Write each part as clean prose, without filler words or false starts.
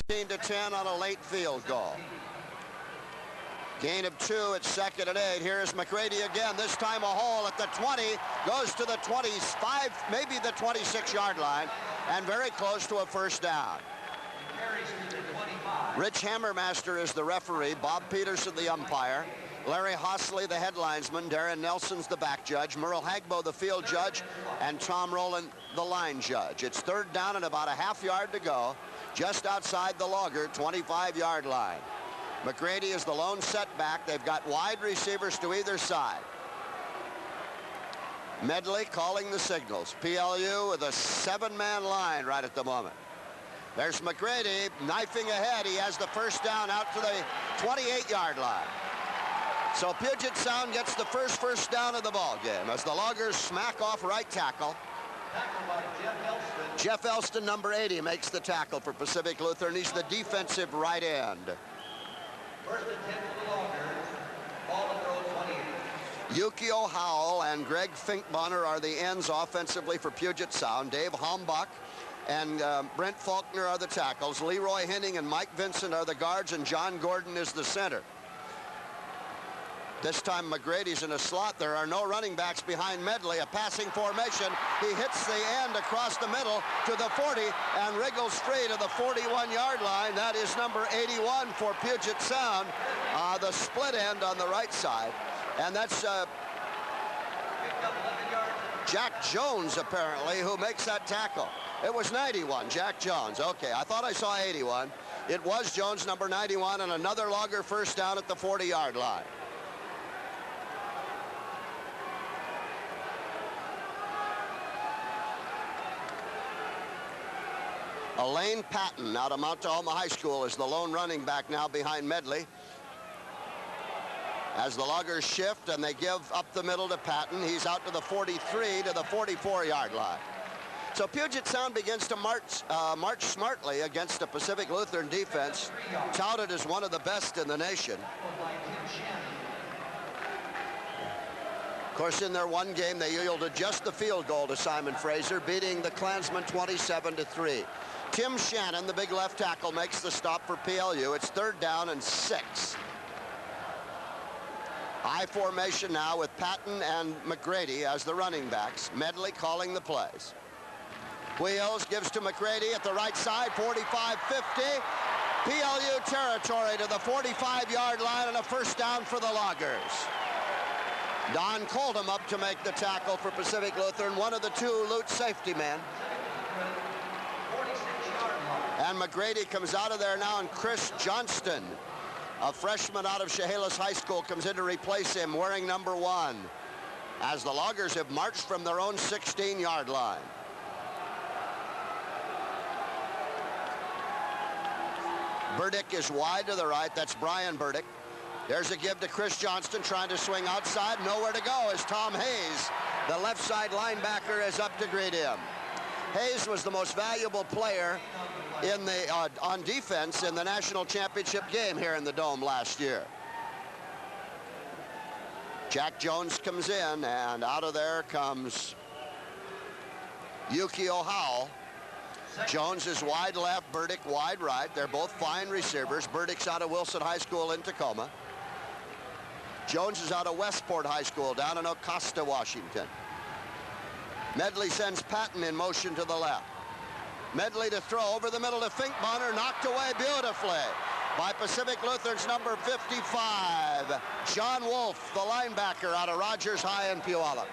13-10 on a late field goal. Gain of 2 at 2nd and 8. Here's McGrady again. This time a hole at the 20. Goes to the 25, maybe the 26-yard line, and very close to a first down. Rich Hammermaster is the referee. Bob Peterson the umpire. Larry Hossley the headlinesman. Darren Nelson's the back judge. Merle Hagbo the field judge. And Tom Rowland the line judge. It's 3rd down and about a half yard to go. Just outside the Logger 25-yard line. McGrady is the lone setback. They've got wide receivers to either side. Medley calling the signals. PLU with a 7-man line right at the moment. There's McGrady knifing ahead. He has the first down out to the 28-yard line. So Puget Sound gets the first down of the ball game as the Loggers smack off right tackle. Jeff Elston, number 80, makes the tackle for Pacific Lutheran. He's the defensive right end. First and 10 for the Loggers. Ball to throw 28. Yukio Howell and Greg Finkbonner are the ends offensively for Puget Sound. Dave Hombach and Brent Faulkner are the tackles. Leroy Henning and Mike Vincent are the guards, and John Gordon is the center. This time McGrady's in a slot. There are no running backs behind Medley. A passing formation. He hits the end across the middle to the 40 and wriggles free to the 41-yard line. That is number 81 for Puget Sound, the split end on the right side. And that's Jack Jones, apparently, who makes that tackle. It was 91, Jack Jones. Okay, I thought I saw 81. It was Jones, number 91, and another Logger first down at the 40-yard line. Elaine Patton out of Mount Tahoma High School is the lone running back now behind Medley. As the Loggers shift and they give up the middle to Patton, he's out to the 43 to the 44-yard line. So Puget Sound begins to march smartly against a Pacific Lutheran defense touted as one of the best in the nation. Of course, in their one game, they yielded just the field goal to Simon Fraser, beating the Klansmen 27-3. Tim Shannon, the big left tackle, makes the stop for PLU. It's 3rd down and 6. I formation now with Patton and McGrady as the running backs. Medley calling the plays. Wheels gives to McGrady at the right side, 45-50. PLU territory to the 45-yard line and a first down for the Loggers. Don Coldham up to make the tackle for Pacific Lutheran, one of the 2 Lute safety men. And McGrady comes out of there now, and Chris Johnston, a freshman out of Chehalis High School, comes in to replace him wearing number 1, as the Loggers have marched from their own 16-yard line. Burdick is wide to the right. That's Brian Burdick. There's a give to Chris Johnston, trying to swing outside. Nowhere to go as Tom Hayes, the left side linebacker, is up to greet him. Hayes was the most valuable player in the on defense in the national championship game here in the Dome last year. Jack Jones comes in, and out of there comes Yukio Howell. Jones is wide left, Burdick wide right. They're both fine receivers. Burdick's out of Wilson High School in Tacoma. Jones is out of Westport High School down in Augusta, Washington. Medley sends Patton in motion to the left. Medley to throw over the middle to Finkbonner, knocked away beautifully by Pacific Lutheran's number 55, John Wolf, the linebacker out of Rogers High in Puyallup.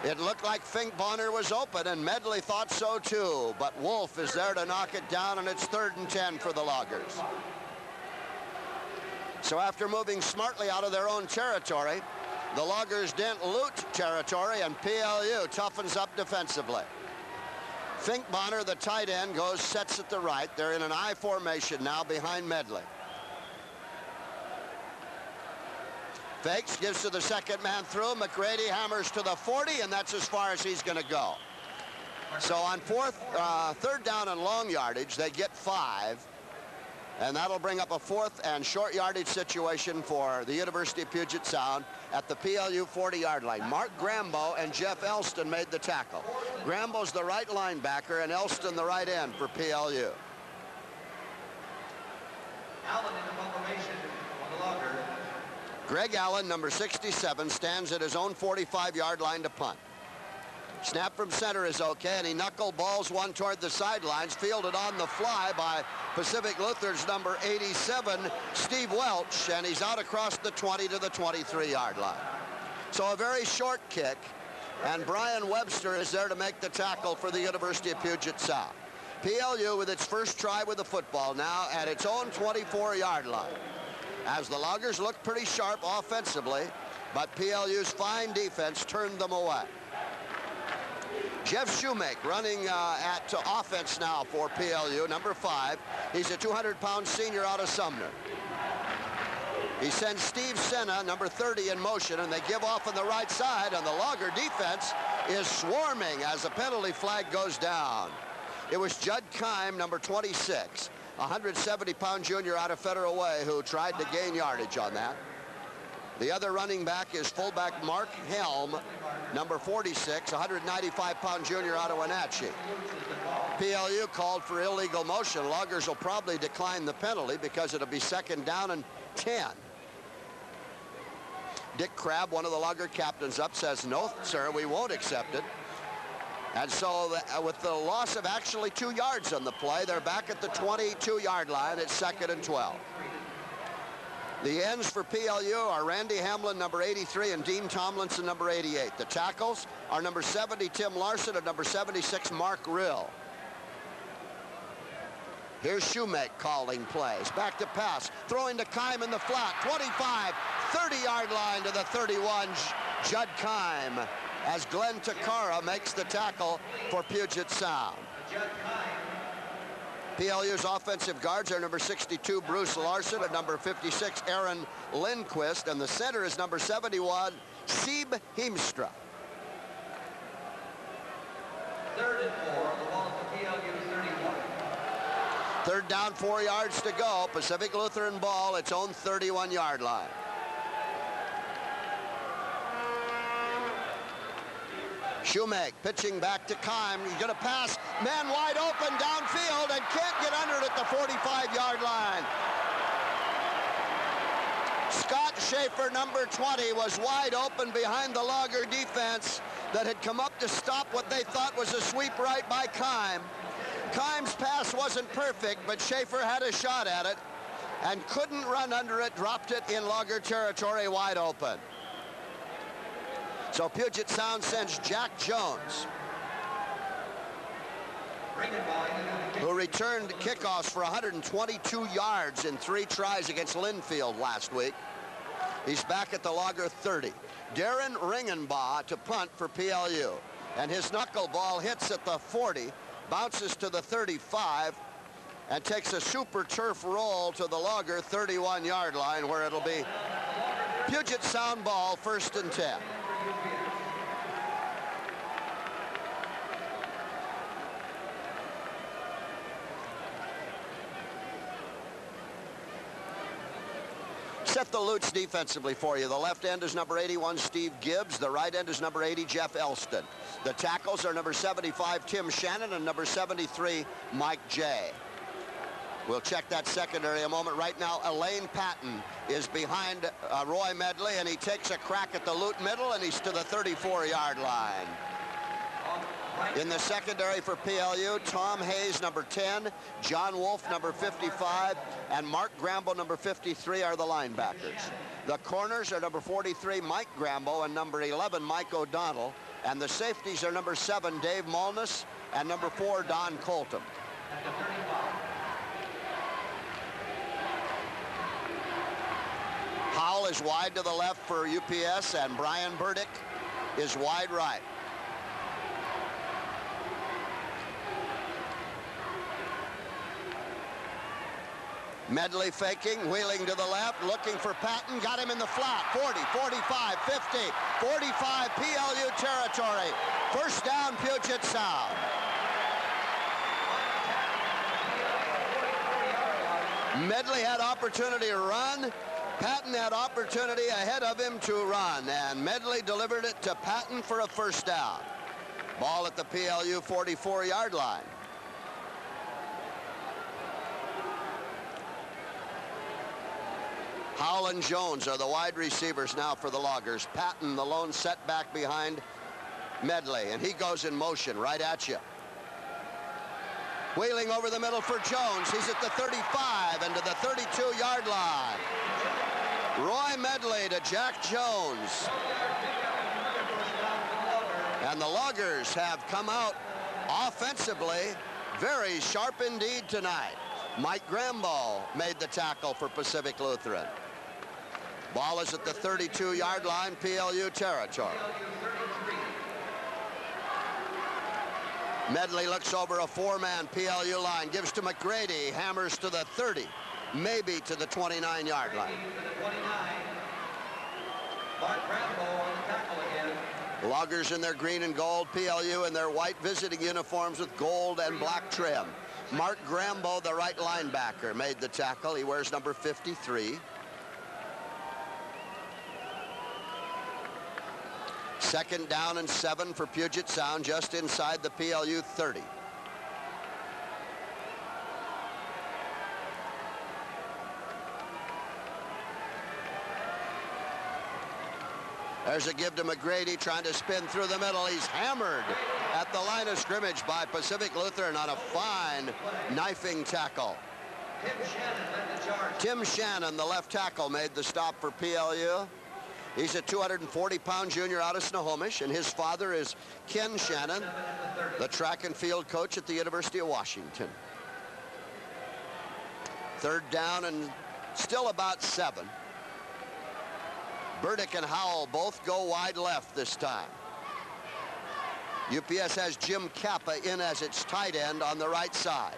It looked like Finkbonner was open, and Medley thought so too, but Wolf is there to knock it down, and it's 3rd and 10 for the Loggers. So after moving smartly out of their own territory, the Loggers dent Lute territory, and PLU toughens up defensively. Finkbonner, the tight end, sets at the right. They're in an I formation now behind Medley. Fakes, gives to the second man through. McGrady hammers to the 40, and that's as far as he's going to go. So on 3rd down and long yardage, they get 5. And that'll bring up a 4th and short yardage situation for the University of Puget Sound at the PLU 40-yard line. Mark Grambo and Jeff Elston made the tackle. Grambo's the right linebacker and Elston the right end for PLU. Allen in the formation on the locker. Greg Allen, number 67, stands at his own 45-yard line to punt. Snap from center is okay, and he knuckle balls one toward the sidelines, fielded on the fly by Pacific Lutheran's number 87, Steve Welch, and he's out across the 20 to the 23-yard line. So a very short kick, and Brian Webster is there to make the tackle for the University of Puget Sound. PLU with its first try with the football now at its own 24-yard line. As the Loggers look pretty sharp offensively, but PLU's fine defense turned them away. Jeff Shoemake running at offense now for PLU, number 5. He's a 200-pound senior out of Sumner. He sends Steve Senna, number 30, in motion, and they give off on the right side, and the Logger defense is swarming as the penalty flag goes down. It was Judd Kime, number 26, a 170-pound junior out of Federal Way, who tried to gain yardage on that. The other running back is fullback Mark Helm, number 46, a 195-pound junior out of Wenatchee. PLU called for illegal motion. Loggers will probably decline the penalty because it'll be 2nd down and 10. Dick Crabb, one of the Logger captains, up, says, "No, sir, we won't accept it." And so with the loss of actually 2 yards on the play, they're back at the 22-yard line at 2nd and 12. The ends for PLU are Randy Hamlin, number 83, and Dean Tomlinson, number 88. The tackles are number 70, Tim Larson, and number 76, Mark Rill. Here's Shoemake calling plays. Back to pass, throwing to Kime in the flat. 25, 30-yard line to the 31, Judd Kime, as Glenn Takara makes the tackle for Puget Sound. PLU's offensive guards are number 62, Bruce Larson, and number 56, Aaron Lindquist, and the center is number 71, Sieb Heemstra. 3rd and 4, the ball at the PLU 31. 3rd down, 4 yards to go. Pacific Lutheran ball, its own 31-yard line. Shoemake pitching back to Kime. He's going to pass. Man wide open downfield and can't get under it at the 45-yard line. Scott Schaefer, number 20, was wide open behind the Logger defense that had come up to stop what they thought was a sweep right by Kime. Kime's pass wasn't perfect, but Schaefer had a shot at it and couldn't run under it, dropped it in Logger territory wide open. So Puget Sound sends Jack Jones, who returned kickoffs for 122 yards in 3 tries against Linfield last week. He's back at the Logger 30. Darren Ringenbaugh to punt for PLU. And his knuckleball hits at the 40, bounces to the 35, and takes a super turf roll to the Logger 31-yard line, where it'll be Puget Sound ball, 1st and 10. Set the Lutes defensively for you. The left end is number 81, Steve Gibbs. The right end is number 80, Jeff Elston. The tackles are number 75, Tim Shannon, and number 73, Mike Jay. We'll check that secondary a moment. Right now, Elaine Patton is behind Roy Medley, and he takes a crack at the Lute middle, and he's to the 34-yard line. In the secondary for PLU, Tom Hayes, number 10, John Wolf, number 55, and Mark Grambo, number 53, are the linebackers. The corners are number 43, Mike Grambo, and number 11, Mike O'Donnell. And the safeties are number 7, Dave Malnus, and number 4, Don Colton. Howell is wide to the left for UPS, and Brian Burdick is wide right. Medley faking, wheeling to the left, looking for Patton, got him in the flat, 40, 45, 50, 45, PLU territory. 1st down, Puget Sound. Medley had opportunity to run. Patton had opportunity ahead of him to run, and Medley delivered it to Patton for a first down. Ball at the PLU 44-yard line. Howell and Jones are the wide receivers now for the Loggers. Patton, the lone setback behind Medley, and he goes in motion right at you. Wheeling over the middle for Jones. He's at the 35 and to the 32-yard line. Roy Medley to Jack Jones. And the Loggers have come out offensively very sharp indeed tonight. Mike Grambo made the tackle for Pacific Lutheran. Ball is at the 32-yard line, PLU territory. Medley looks over a four-man PLU line, gives to McGrady, hammers to the 30, maybe to the 29-yard line. Loggers in their green and gold, PLU in their white visiting uniforms with gold and black trim. Mark Grambo, the right linebacker, made the tackle. He wears number 53. Second down and 7 for Puget Sound, just inside the PLU 30. There's a give to McGrady, trying to spin through the middle. He's hammered at the line of scrimmage by Pacific Lutheran on a fine knifing tackle. Tim Shannon, the left tackle, made the stop for PLU. He's a 240-pound junior out of Snohomish, and his father is Ken Shannon, the track and field coach at the University of Washington. Third down and still about 7. Burdick and Howell both go wide left this time. UPS has Jim Kappa in as its tight end on the right side.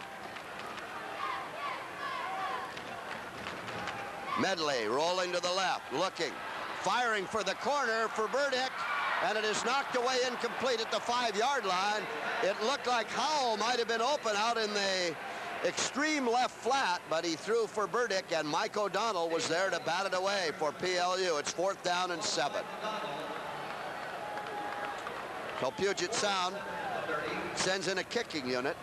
Medley rolling to the left, looking. Firing for the corner for Burdick, and it is knocked away incomplete at the 5-yard line. It looked like Howell might have been open out in the extreme left flat, but he threw for Burdick, and Mike O'Donnell was there to bat it away for PLU. It's 4th down and 7. So Puget Sound sends in a kicking unit.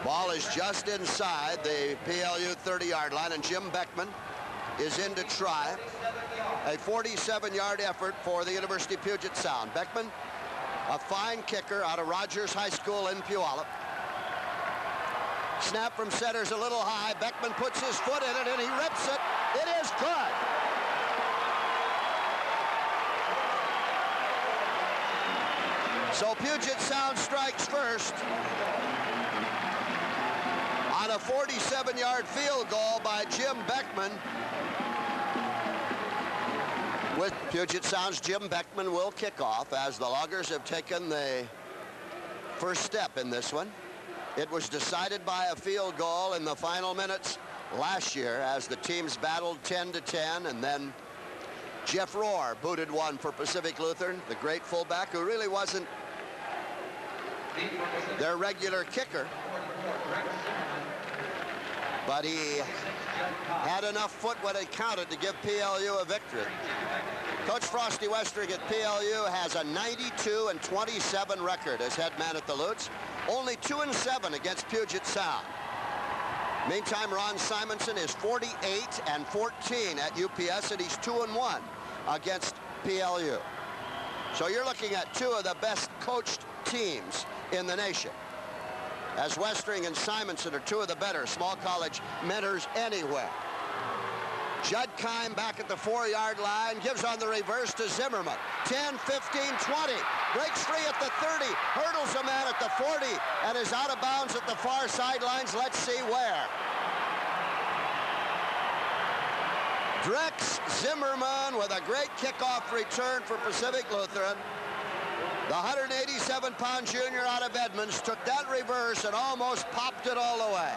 Ball is just inside the PLU 30-yard line, and Jim Beckman is in to try a 47-yard effort for the University of Puget Sound. Beckman, a fine kicker out of Rogers High School in Puyallup. Snap from center's a little high. Beckman puts his foot in it, and he rips it. It is good. So Puget Sound strikes first on a 47-yard field goal by Jim Beckman. With Puget Sound's Jim Beckman will kick off as the Loggers have taken the first step in this one. It was decided by a field goal in the final minutes last year as the teams battled 10-10, and then Jeff Rohr booted one for Pacific Lutheran, the great fullback who really wasn't their regular kicker, but he had enough foot when it counted to give PLU a victory. Coach Frosty Westring at PLU has a 92-27 record as head man at the Lutz. Only 2-7 against Puget Sound. Meantime, Ron Simonson is 48-14 at UPS, and he's 2-1 against PLU. So you're looking at two of the best coached teams in the nation, as Westring and Simonson are two of the better small college mentors anywhere. Judd Kime back at the 4-yard line, gives on the reverse to Zimmerman. 10, 15, 20. Breaks free at the 30, hurdles a man at the 40, and is out of bounds at the far sidelines. Let's see where. Drex Zimmerman with a great kickoff return for Pacific Lutheran. The 187-pound junior out of Edmonds took that reverse and almost popped it all the way.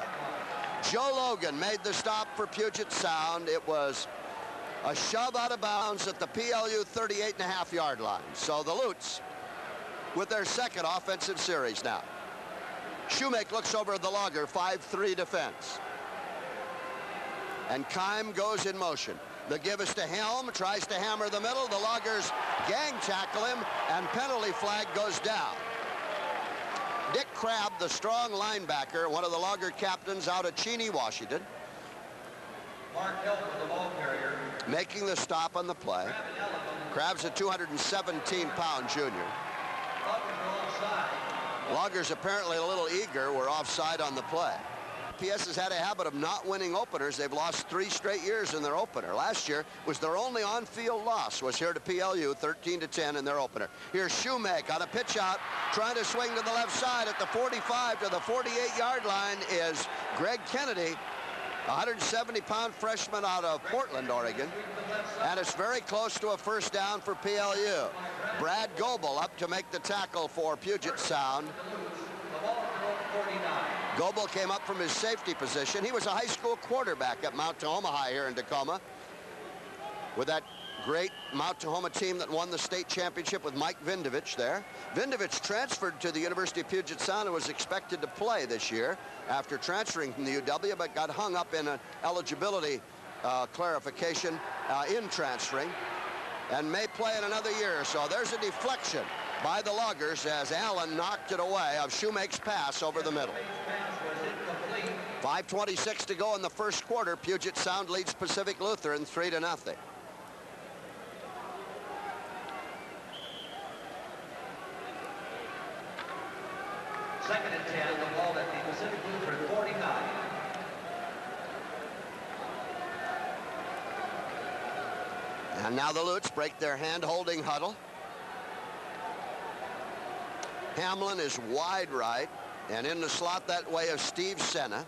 Joe Logan made the stop for Puget Sound. It was a shove out of bounds at the PLU 38.5-yard line. So the Lutz with their second offensive series now. Shoemake looks over the Logger 5-3 defense. And Keim goes in motion. The give is to Helm, tries to hammer the middle. The Loggers gang tackle him, and penalty flag goes down. Dick Crabb, the strong linebacker, one of the Logger captains out of Cheney, Washington, Mark Hill for the ball carrier. making the stop on the play. Crabb's a 217-pound junior. Loggers apparently a little eager, were offside on the play. PS has had a habit of not winning openers. They've lost 3 straight years in their opener. Last year was their only on-field loss, was here to PLU, 13-10 in their opener. Here's Shoemake on a pitch out, trying to swing to the left side at the 45 to the 48-yard line is Greg Kennedy, a 170-pound freshman out of Portland, Oregon. And it's very close to a first down for PLU. Brad Goebel up to make the tackle for Puget Sound. Goebel came up from his safety position. He was a high school quarterback at Mount Tahoma High here in Tacoma, with that great Mount Tahoma team that won the state championship with Mike Vindovich there. Vindovich transferred to the University of Puget Sound and was expected to play this year after transferring from the UW, but got hung up in an eligibility clarification in transferring, and may play in another year. So there's a deflection by the Loggers as Allen knocked it away of Shoemake's pass over the middle. 5:26 to go in the first quarter. Puget Sound leads Pacific Lutheran 3-0. Second and 10, the ball at the Pacific Lutheran 49. And now the Lutes break their hand-holding huddle. Hamlin is wide right, and in the slot that way of Steve Senna.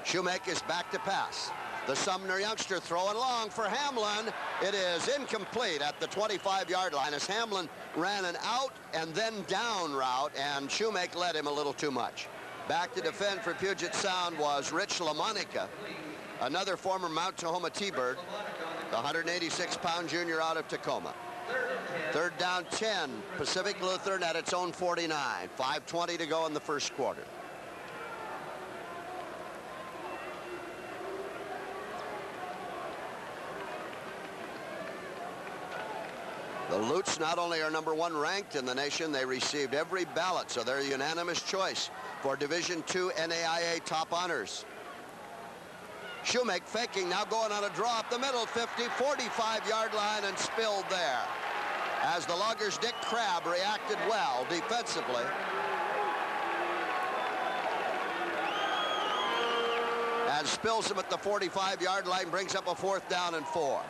Shoemake is back to pass. The Sumner youngster throwing long for Hamlin. It is incomplete at the 25-yard line as Hamlin ran an out and then down route, and Shoemake led him a little too much. Back to defend for Puget Sound was Rich LaMonica, another former Mount Tahoma T-Bird, the 186-pound junior out of Tacoma. Third down 10, Pacific Lutheran at its own 49. 5:20 to go in the first quarter. The Lutes not only are #1 ranked in the nation, they received every ballot, so they're a unanimous choice for Division II NAIA top honors. Shoemake faking, now going on a draw up the middle, 50, 45-yard line, and spilled there. As the Loggers' Dick Crabb reacted well defensively. And spills him at the 45-yard line, brings up a 4th down and 4.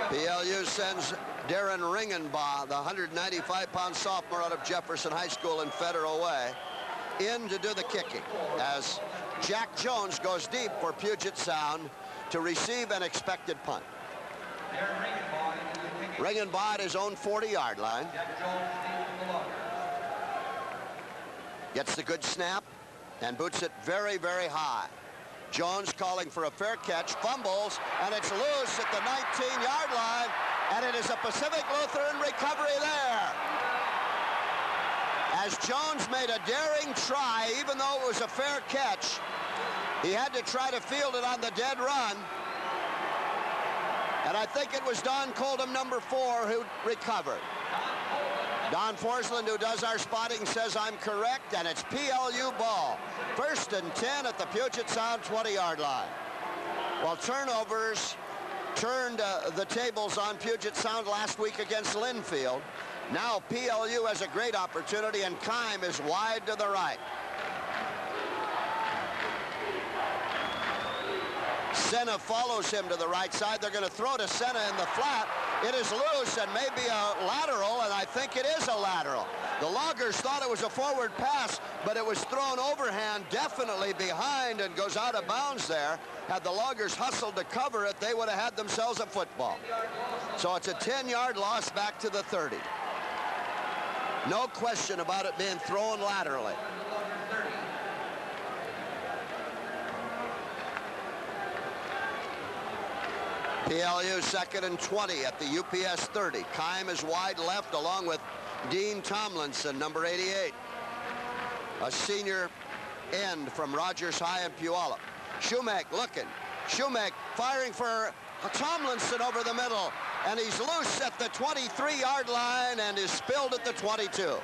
PLU sends Darren Ringenbaugh, the 195-pound sophomore out of Jefferson High School in Federal Way, in to do the kicking as Jack Jones goes deep for Puget Sound to receive an expected punt. Ringenbaugh at his own 40-yard line. Gets the good snap and boots it very, very high. Jones calling for a fair catch, fumbles, and it's loose at the 19-yard line, and it is a Pacific Lutheran recovery there. As Jones made a daring try, even though it was a fair catch, he had to try to field it on the dead run. And I think it was Don Coldham, #4, who recovered. Don Forsland, who does our spotting, says I'm correct, and it's PLU ball. 1st and 10 at the Puget Sound 20-yard line. Well, turnovers turned the tables on Puget Sound last week against Linfield. Now PLU has a great opportunity, and Keim is wide to the right. Senna follows him to the right side. They're going to throw to Senna in the flat. It is loose and maybe a lateral, and I think it is a lateral. The Loggers thought it was a forward pass, but it was thrown overhand, definitely behind, and goes out of bounds there. Had the Loggers hustled to cover it, they would have had themselves a football. So it's a 10-yard loss back to the 30. No question about it being thrown laterally. PLU 2nd and 20 at the UPS 30. Kime is wide left along with Dean Tomlinson, number 88. A senior end from Rogers High in Puyallup. Shumack looking. Shumack firing for Tomlinson over the middle. And he's loose at the 23-yard line and is spilled at the 22.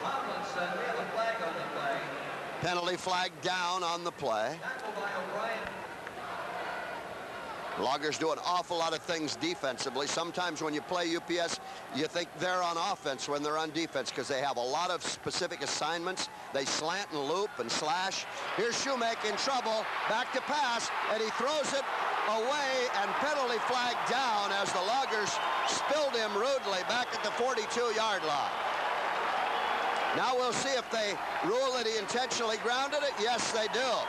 Tomlinson, we have a flag on the play. Penalty flag down on the play. Tackle by O'Brien. Loggers do an awful lot of things defensively. Sometimes when you play UPS, you think they're on offense when they're on defense because they have a lot of specific assignments. They slant and loop and slash. Here's Shumack in trouble. Back to pass, and he throws it away, and penalty flag down as the Loggers spilled him rudely back at the 42-yard line. Now we'll see if they rule that he intentionally grounded it. Yes, they do.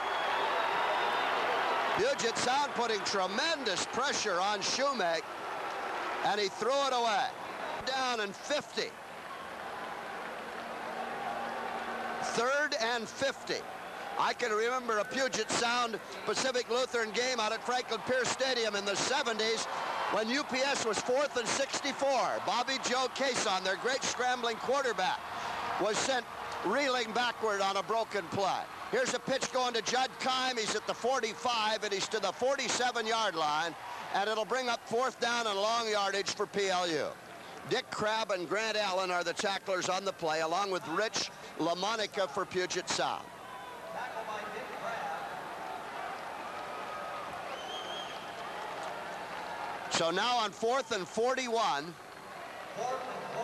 Puget Sound putting tremendous pressure on Shumack, and he threw it away. Down and 50. 3rd and 50. I can remember a Puget Sound Pacific Lutheran game out at Franklin Pierce Stadium in the 70s when UPS was 4th and 64. Bobby Joe Cason, their great scrambling quarterback, was sent reeling backward on a broken play. Here's a pitch going to Judd Kime. He's at the 45, and he's to the 47-yard line, and it'll bring up 4th down and long yardage for PLU. Dick Crabb and Grant Allen are the tacklers on the play, along with Rich LaMonica for Puget Sound. Tackle by Dick Crabb. So now on 4th and 41,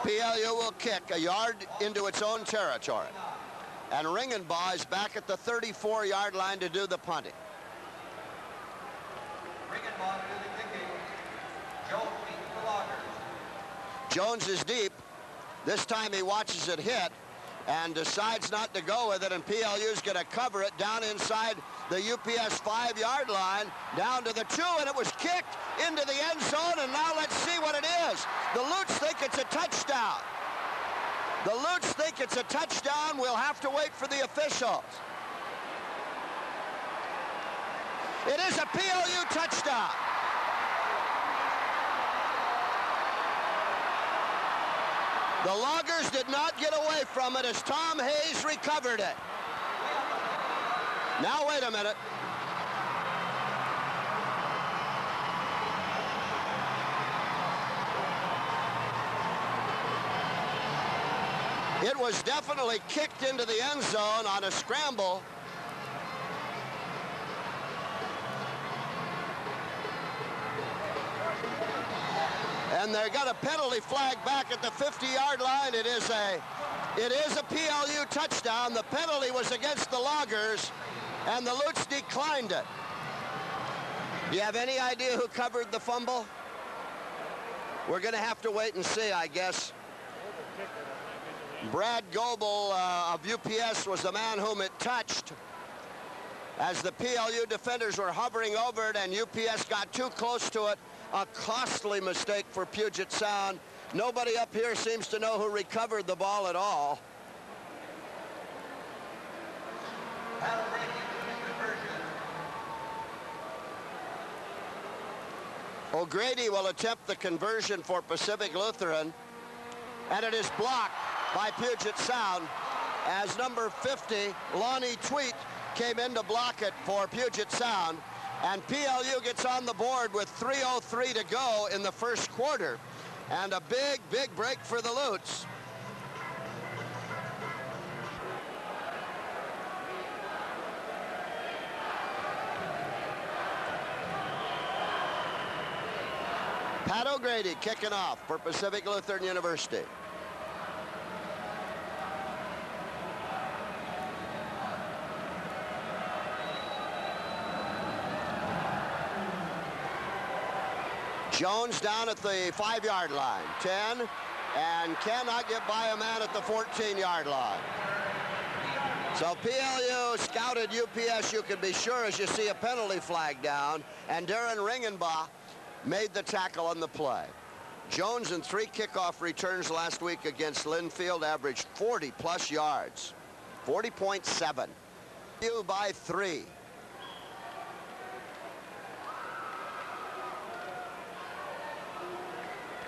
PLU will kick a yard into its own territory. And Ringenbaugh is back at the 34-yard line to do the punting. Ringenbaugh to do the kicking. Jones beats the Loggers. Jones is deep. This time he watches it hit and decides not to go with it, and PLU's going to cover it down inside the UPS 5-yard line, down to the 2, and it was kicked into the end zone, and now let's see what it is. The Lutes think it's a touchdown. The Lutes think it's a touchdown. We'll have to wait for the officials. It is a PLU touchdown. The Loggers did not get away from it as Tom Hayes recovered it. Now, wait a minute. It was definitely kicked into the end zone on a scramble. And they got a penalty flag back at the 50-yard line. It is a PLU touchdown. The penalty was against the Loggers, and the Lutes declined it. Do you have any idea who covered the fumble? We're going to have to wait and see, I guess. Brad Goebel of UPS was the man whom it touched as the PLU defenders were hovering over it, and UPS got too close to it. A costly mistake for Puget Sound. Nobody up here seems to know who recovered the ball at all. O'Grady will attempt the conversion for Pacific Lutheran, and it is blocked by Puget Sound as number 50, Lonnie Tweet, came in to block it for Puget Sound, and PLU gets on the board with 3:03 to go in the first quarter, and a big break for the Lutes. Pat O'Grady kicking off for Pacific Lutheran University. Jones down at the 5-yard line, 10, and cannot get by a man at the 14-yard line. So PLU scouted UPS, you can be sure, as you see a penalty flag down, and Darren Ringenbaugh made the tackle on the play. Jones in 3 kickoff returns last week against Linfield averaged 40-plus yards, 40.7. PLU by 3.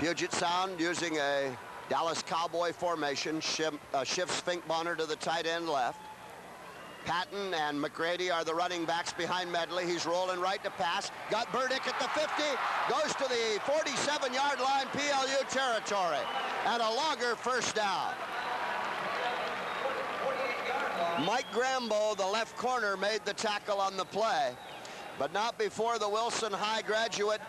Puget Sound using a Dallas Cowboy formation, shifts Fink Bonner to the tight end left. Patton and McGrady are the running backs behind Medley. He's rolling right to pass. Got Burdick at the 50. Goes to the 47-yard line, PLU territory. And a longer first down. Mike Grambo, the left corner, made the tackle on the play, but not before the Wilson High graduate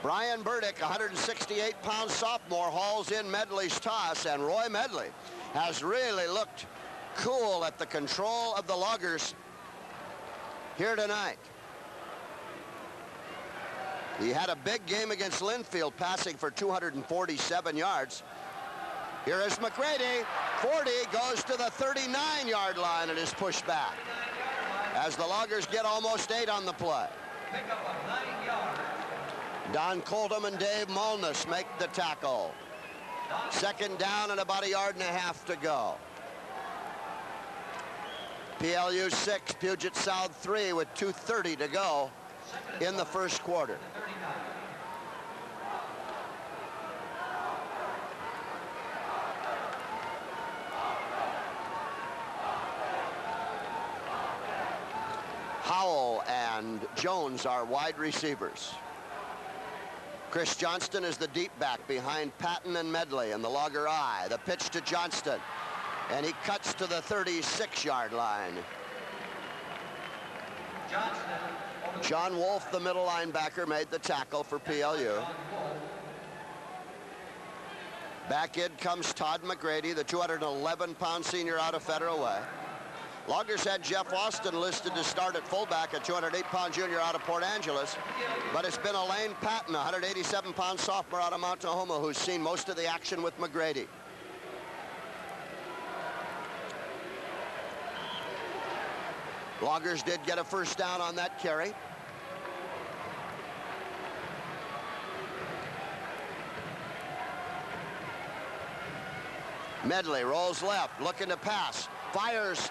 Brian Burdick, 168-pound sophomore, hauls in Medley's toss, and Roy Medley has really looked cool at the control of the Loggers here tonight. He had a big game against Linfield, passing for 247 yards. Here is McGrady. 40 goes to the 39-yard line and is pushed back as the Loggers get almost 8 on the play. Don Colton and Dave Molness make the tackle. Second down and about 1.5 yards to go. PLU 6, Puget Sound 3 with 2:30 to go in the first quarter. Howell and Jones are wide receivers. Chris Johnston is the deep back behind Patton and Medley in the Logger I. The pitch to Johnston, and he cuts to the 36-yard line. John Wolf, the middle linebacker, made the tackle for PLU. Back in comes Todd McGrady, the 211-pound senior out of Federal Way. Loggers had Jeff Austin listed to start at fullback, a 208-pound junior out of Port Angeles, but it's been Elaine Patton, a 187-pound sophomore out of Mount Tahoma, who's seen most of the action with McGrady. Loggers did get a first down on that carry. Medley rolls left, looking to pass. Fires,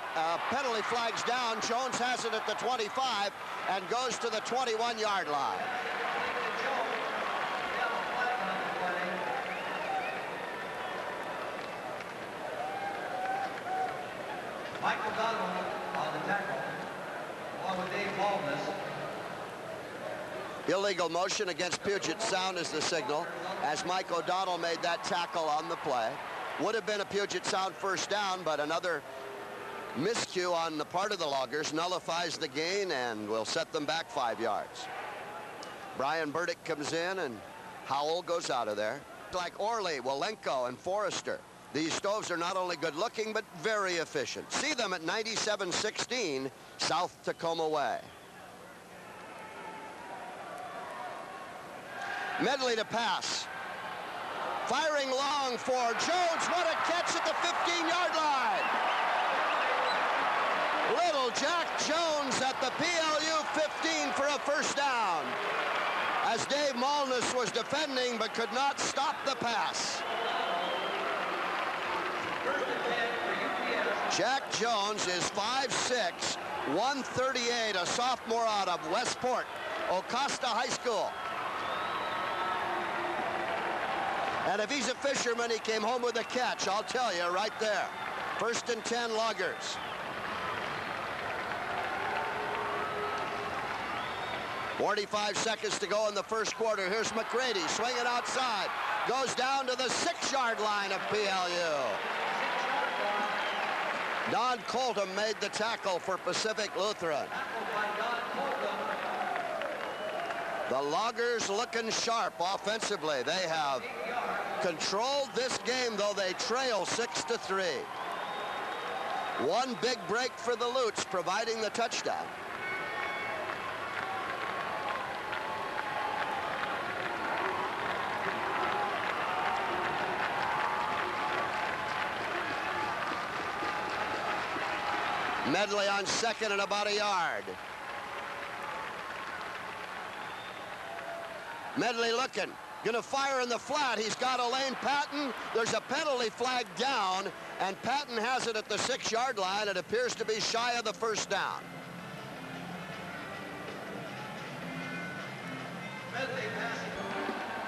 penalty flags down. Jones has it at the 25 and goes to the 21-yard line. Michael Donovan on the tackle, along with Dave Baldness. Illegal motion against Puget Sound is the signal, as Mike O'Donnell made that tackle on the play. Would have been a Puget Sound first down, but another miscue on the part of the Loggers nullifies the gain and will set them back 5 yards. Brian Burdick comes in and Howell goes out of there. Like Orley, Walenko, and Forrester. These Stoves are not only good looking, but very efficient. See them at 9716 South Tacoma Way. Medley to pass. Firing long for Jones. What a catch at the 15-yard line. Little Jack Jones at the PLU 15 for a first down, as Dave Molness was defending but could not stop the pass. Jack Jones is 5'6", 138, a sophomore out of Westport, Ocosta High School. And if he's a fisherman, he came home with a catch, I'll tell you right there. 1st and 10 Loggers. .45 seconds to go in the first quarter. Here's McGrady swinging outside. Goes down to the 6-yard line of PLU. Don Colton made the tackle for Pacific Lutheran. The Loggers looking sharp offensively. They have controlled this game, though they trail 6-3. One big break for the Lutes, providing the touchdown. Medley on second and about 1 yard. Medley looking, gonna fire in the flat. He's got Elaine Patton. There's a penalty flag down, and Patton has it at the 6-yard line. It appears to be shy of the first down.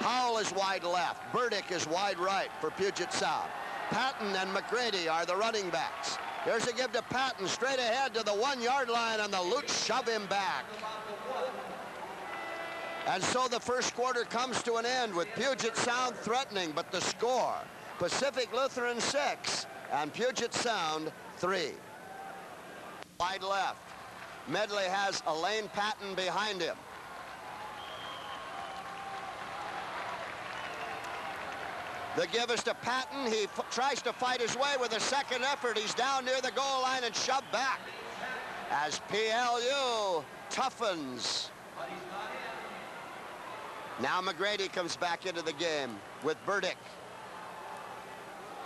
Howell is wide left. Burdick is wide right for Puget Sound. Patton and McGrady are the running backs. Here's a give to Patton, straight ahead to the 1-yard line, and the Lutes shove him back. And so the first quarter comes to an end with Puget Sound threatening, but the score, Pacific Lutheran 6 and Puget Sound 3. Wide left. Medley has Elaine Patton behind him. The give is to Patton. He tries to fight his way with a second effort. He's down near the goal line and shoved back as PLU toughens. Now McGrady comes back into the game with Burdick.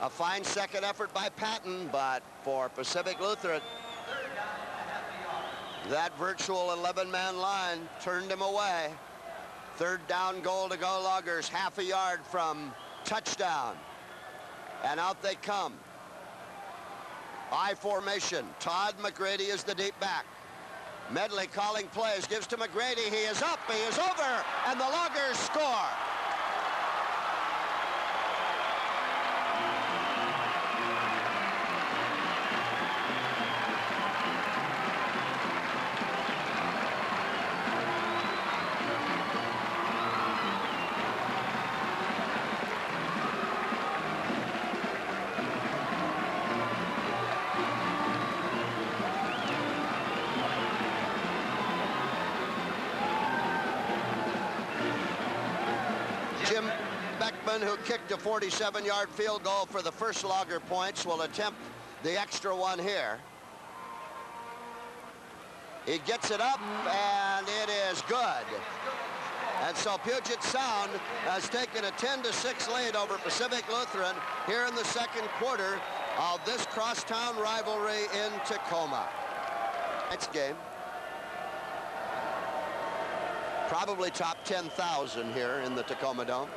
A fine second effort by Patton, but for Pacific Lutheran, that virtual 11-man line turned him away. Third down goal to go Loggers, half a yard from touchdown. And out they come. I formation. Todd McGrady is the deep back. Medley calling plays, gives to McGrady. He is up, he is over, and the Loggers score. Jim Beckman, who kicked a 47-yard field goal for the first Logger points, will attempt the extra one here. He gets it up, and it is good. And so Puget Sound has taken a 10-6 lead over Pacific Lutheran here in the second quarter of this crosstown rivalry in Tacoma. Next game. Probably top 10,000 here in the Tacoma Dome.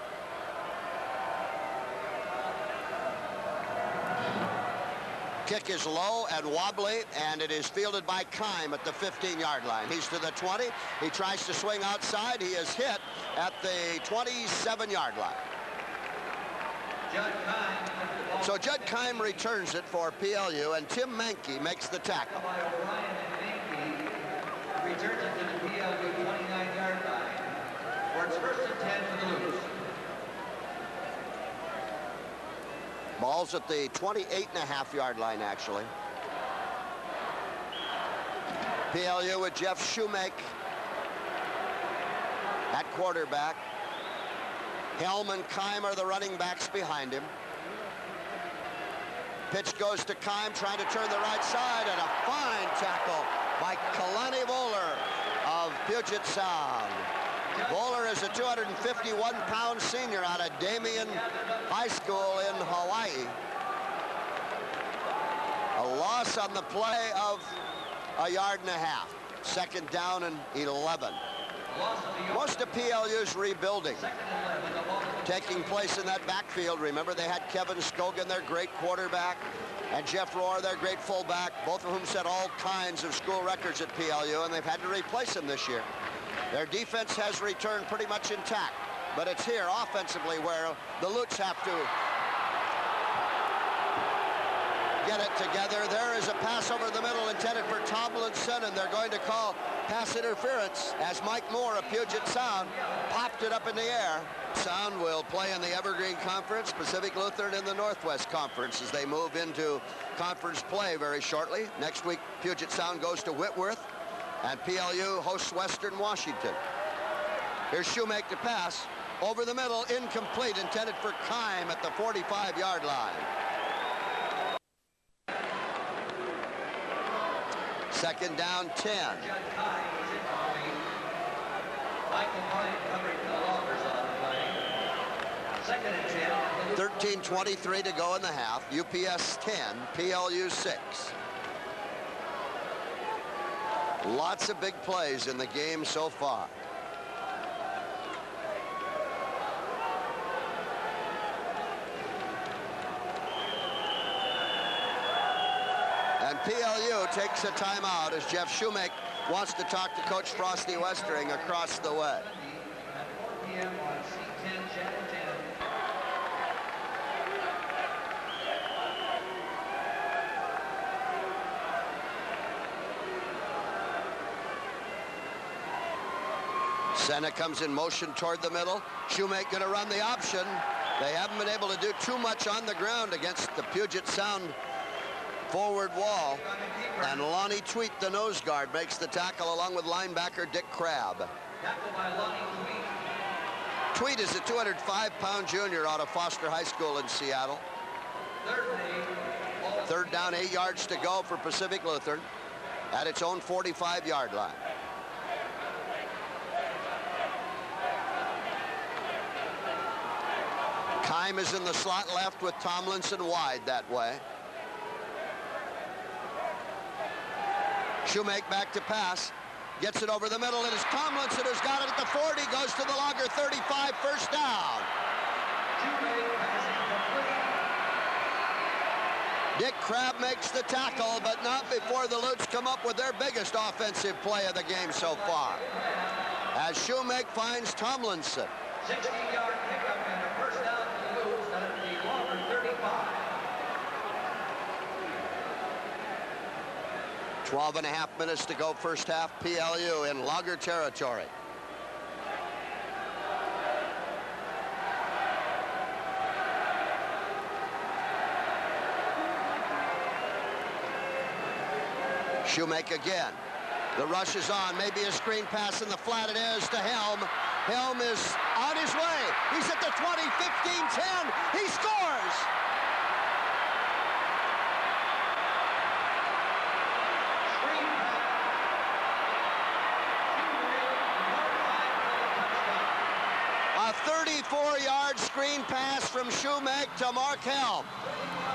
Kick is low and wobbly, and it is fielded by Keim at the 15-yard line. He's to the 20. He tries to swing outside. He is hit at the 27-yard line. So Judd Keim returns it for PLU, and Tim Mankey makes the tackle. Returns it to the PLU 29-yard line for its first and 10 for the Lutes. Ball's at the 28.5-yard line, actually. PLU with Jeff Shoemake at quarterback. Helm and Keim are the running backs behind him. Pitch goes to Keim, trying to turn the right side, and a fine tackle by Kalani Voller of Puget Sound. Voller is a 251-pound senior out of Damien High School in Hawaii. A loss on the play of a yard and a half. Second down and 11. Most of PLU's rebuilding taking place in that backfield. Remember, they had Kevin Scogan, their great quarterback, and Jeff Rohr, their great fullback, both of whom set all kinds of school records at PLU, and they've had to replace them this year. Their defense has returned pretty much intact, but it's here offensively where the Lutes have to get it together. There is a pass over the middle intended for Tomlinson, and they're going to call pass interference as Mike Moore of Puget Sound popped it up in the air. Sound will play in the Evergreen Conference, Pacific Lutheran in the Northwest Conference as they move into conference play very shortly. Next week, Puget Sound goes to Whitworth, and PLU hosts Western Washington. Here's Shoemake to pass. Over the middle, incomplete, intended for Keim at the 45-yard line. Second down, 10. 13:23 to go in the half. UPS 10, PLU 6. Lots of big plays in the game so far. And PLU takes a timeout as Jeff Shoemake wants to talk to Coach Frosty Westering across the way. At 4 p.m. on C10 Senna comes in motion toward the middle. Shoemake going to run the option. They haven't been able to do too much on the ground against the Puget Sound forward wall. And Lonnie Tweet, the nose guard, makes the tackle along with linebacker Dick Crabb. Tackled by Lonnie Tweet. Tweet is a 205-pound junior out of Foster High School in Seattle. Third down, 8 yards to go for Pacific Lutheran at its own 45-yard line. Kime is in the slot left with Tomlinson wide that way. Shoemake back to pass. Gets it over the middle. It is Tomlinson who's got it at the 40. Goes to the Logger 35, first down. Dick Crabb makes the tackle, but not before the Lutes come up with their biggest offensive play of the game so far. As Shoemake finds Tomlinson. 16-yard pickup and a first down to the Lutes at the Logger 35. 12 and a half minutes to go, first half. PLU in Logger territory. Shoemake again. The rush is on. Maybe a screen pass in the flat. It is to Helm. Helm is on his way. He's at the 20, 15, 10. He scores! A 34-yard screen pass from Shoemake to Mark Helm.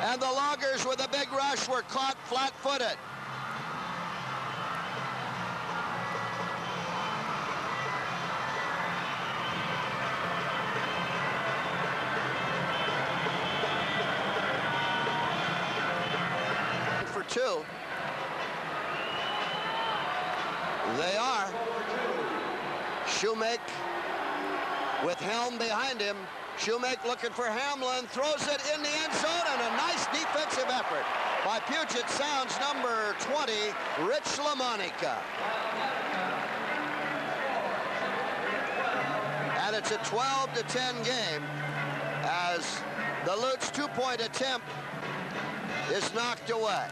And the Loggers with a big rush were caught flat-footed. For two. They are. Shoemake with Helm behind him. Shoemake looking for Hamlin, throws it in the end zone, and a nice defensive effort by Puget Sound's number 20, Rich LaMonica. And it's a 12-10 game as the Lutes' two-point attempt is knocked away.